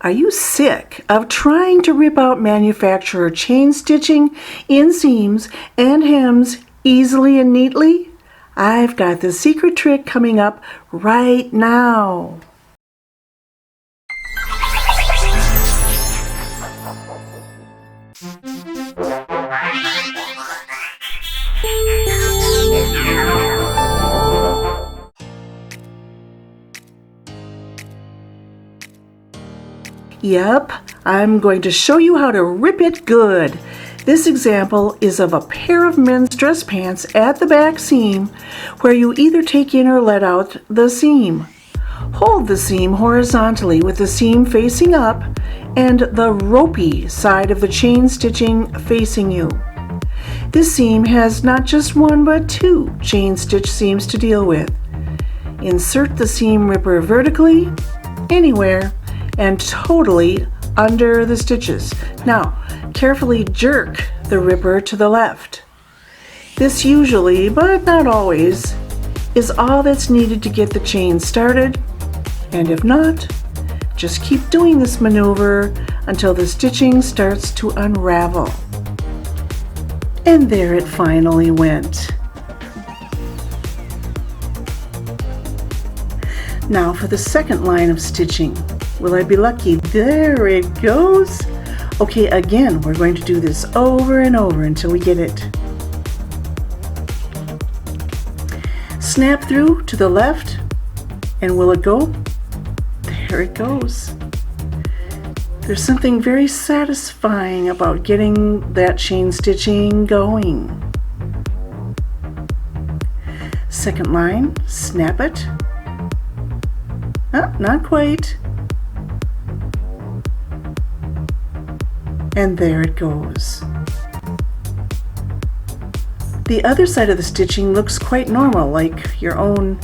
Are you sick of trying to rip out manufacturer chain stitching, inseams, and hems easily and neatly? I've got the secret trick coming up right now. Yep, I'm going to show you how to rip it good. This example is of a pair of men's dress pants at the back seam where you either take in or let out the seam. Hold the seam horizontally with the seam facing up and the ropey side of the chain stitching facing you. This seam has not just one but two chain stitch seams to deal with. Insert the seam ripper vertically, anywhere, and totally under the stitches. Now, carefully jerk the ripper to the left. This usually, but not always, is all that's needed to get the chain started, and if not, just keep doing this maneuver until the stitching starts to unravel. And there it finally went. Now for the second line of stitching. Will I be lucky? There it goes. Okay, again, we're going to do this over and over until we get it. Snap through to the left, and will it go? There it goes. There's something very satisfying about getting that chain stitching going. Second line, snap it. Not quite. And there it goes. The other side of the stitching looks quite normal, like your own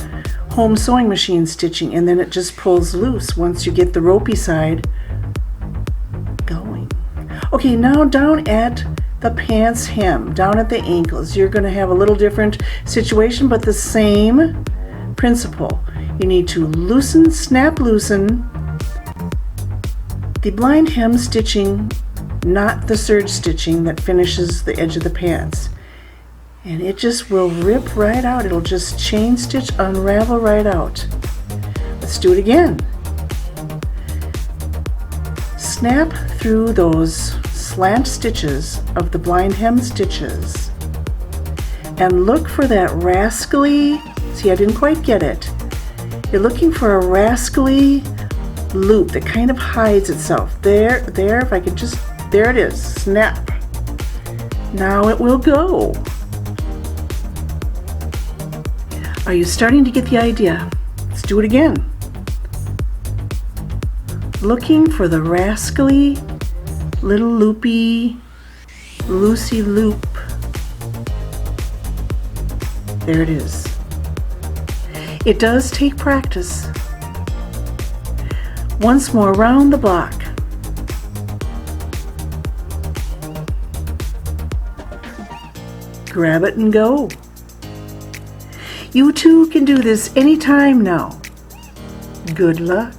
home sewing machine stitching, and then it just pulls loose once you get the ropey side going. Okay, now down at the pants hem, down at the ankles, you're going to have a little different situation, but the same principle. You need to loosen, snap, loosen the blind hem stitching, not the serge stitching that finishes the edge of the pants. And it just will rip right out. It'll just chain stitch, unravel right out. Let's do it again. Snap through those slant stitches of the blind hem stitches and look for that rascally, see, I didn't quite get it. You're looking for a rascally loop that kind of hides itself. There, if I could just, there it is, snap. Now it will go. Are you starting to get the idea? Let's do it again. Looking for the rascally little loopy, loosey loop. There it is. It does take practice. Once more, round the block. Grab it and go. You too can do this anytime now. Good luck.